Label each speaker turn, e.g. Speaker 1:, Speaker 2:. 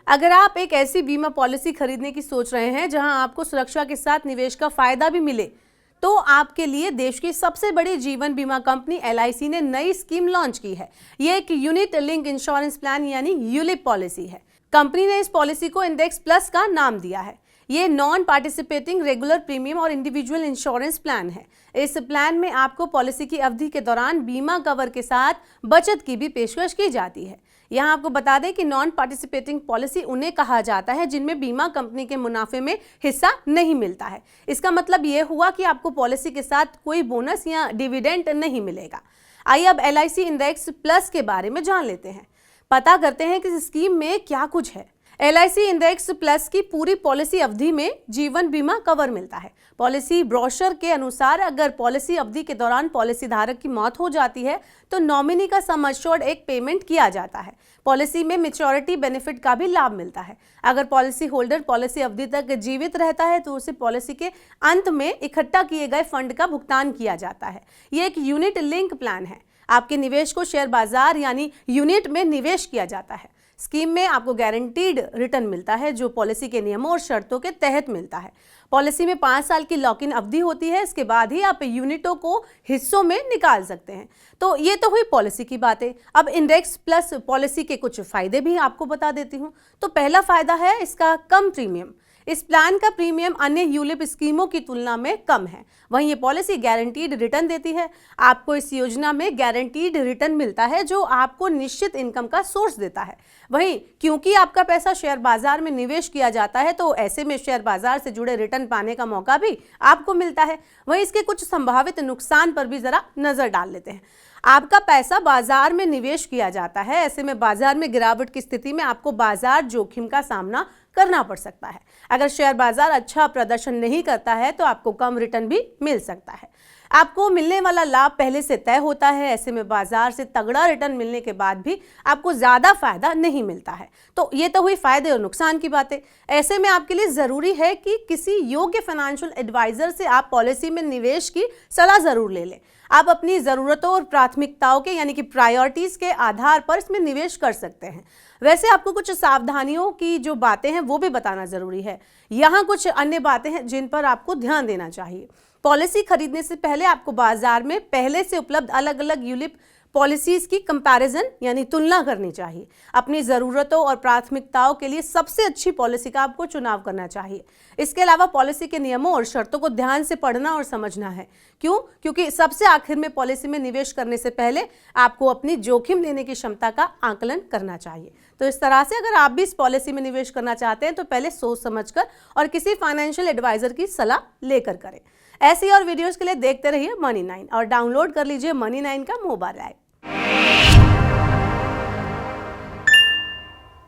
Speaker 1: अगर आप एक ऐसी बीमा पॉलिसी खरीदने की सोच रहे हैं जहां आपको सुरक्षा के साथ निवेश का फायदा भी मिले, तो आपके लिए देश की सबसे बड़ी जीवन बीमा कंपनी LIC ने नई स्कीम लॉन्च की है। ये एक यूनिट लिंक इंश्योरेंस प्लान यानी यूलिप पॉलिसी है। कंपनी ने इस पॉलिसी को इंडेक्स प्लस का नाम दिया है। ये नॉन पार्टिसिपेटिंग रेगुलर प्रीमियम और इंडिविजुअल इंश्योरेंस प्लान है। इस प्लान में आपको पॉलिसी की अवधि के दौरान बीमा कवर के साथ बचत की भी पेशकश की जाती है। यहाँ आपको बता दें कि नॉन पार्टिसिपेटिंग पॉलिसी उन्हें कहा जाता है जिनमें बीमा कंपनी के मुनाफे में हिस्सा नहीं मिलता है। इसका मतलब ये हुआ कि आपको पॉलिसी के साथ कोई बोनस या डिविडेंड नहीं मिलेगा। आइए अब LIC इंडेक्स प्लस के बारे में जान लेते हैं। पता करते हैं कि इस स्कीम में क्या कुछ है। LIC इंडेक्स प्लस की पूरी पॉलिसी अवधि में जीवन बीमा कवर मिलता है। पॉलिसी ब्रोशर के अनुसार अगर पॉलिसी अवधि के दौरान पॉलिसी धारक की मौत हो जाती है तो नॉमिनी का सम एश्योर्ड एक पेमेंट किया जाता है। पॉलिसी में मैच्योरिटी बेनिफिट का भी लाभ मिलता है। अगर पॉलिसी होल्डर पॉलिसी अवधि तक जीवित रहता है तो उसे पॉलिसी के अंत में इकट्ठा किए गए फंड का भुगतान किया जाता है। ये एक यूनिट लिंक प्लान है। आपके निवेश को शेयर बाजार यानी यूनिट में निवेश किया जाता है। स्कीम में आपको गारंटीड रिटर्न मिलता है जो पॉलिसी के नियमों और शर्तों के तहत मिलता है। पॉलिसी में 5 साल की लॉक इन अवधि होती है। इसके बाद ही आप यूनिटों को हिस्सों में निकाल सकते हैं। तो ये तो हुई पॉलिसी की बातें। अब इंडेक्स प्लस पॉलिसी के कुछ फायदे भी आपको बता देती हूँ। तो पहला फायदा है इसका कम प्रीमियम। इस प्लान का प्रीमियम अन्य यूलिप स्कीमों की तुलना में कम है। वहीं ये पॉलिसी गारंटीड रिटर्न देती है। आपको इस योजना में गारंटीड रिटर्न मिलता है जो आपको निश्चित इनकम का सोर्स देता है। वहीं क्योंकि आपका पैसा शेयर बाजार में निवेश किया जाता है तो ऐसे में शेयर बाजार से जुड़े रिटर्न पाने का मौका भी आपको मिलता है। वहीं इसके कुछ संभावित नुकसान पर भी जरा नजर डाल लेते हैं। आपका पैसा बाजार में निवेश किया जाता है। ऐसे में बाजार में गिरावट की स्थिति में आपको बाजार जोखिम का सामना करना पड़ सकता है। अगर शेयर बाजार अच्छा प्रदर्शन नहीं करता है तो आपको कम रिटर्न भी मिल सकता है। आपको मिलने वाला लाभ पहले से तय होता है। ऐसे में बाजार से तगड़ा रिटर्न मिलने के बाद भी आपको ज्यादा फायदा नहीं मिलता है। तो ये तो हुई फायदे और नुकसान की बातें। ऐसे में आपके लिए जरूरी है कि किसी योग्य फाइनेंशियल एडवाइजर से आप पॉलिसी में निवेश की सलाह जरूर ले लें। आप अपनी ज़रूरतों और प्राथमिकताओं के यानी कि प्रायोरिटीज़ के आधार पर इसमें निवेश कर सकते हैं। वैसे आपको कुछ सावधानियों की जो बातें हैं वो भी बताना ज़रूरी है। यहाँ कुछ अन्य बातें हैं जिन पर आपको ध्यान देना चाहिए। पॉलिसी खरीदने से पहले आपको बाजार में पहले से उपलब्ध अलग अलग यूलिप पॉलिसीज की कंपैरिजन यानी तुलना करनी चाहिए। अपनी ज़रूरतों और प्राथमिकताओं के लिए सबसे अच्छी पॉलिसी का आपको चुनाव करना चाहिए। इसके अलावा पॉलिसी के नियमों और शर्तों को ध्यान से पढ़ना और समझना है। क्योंकि सबसे आखिर में पॉलिसी में निवेश करने से पहले आपको अपनी जोखिम लेने की क्षमता का आकलन करना चाहिए। तो इस तरह से अगर आप भी इस पॉलिसी में निवेश करना चाहते हैं तो पहले सोच समझकर और किसी फाइनेंशियल एडवाइजर की सलाह लेकर करें। ऐसी और वीडियोस के लिए देखते रहिए Money9 और डाउनलोड कर लीजिए Money9 का मोबाइल ऐप।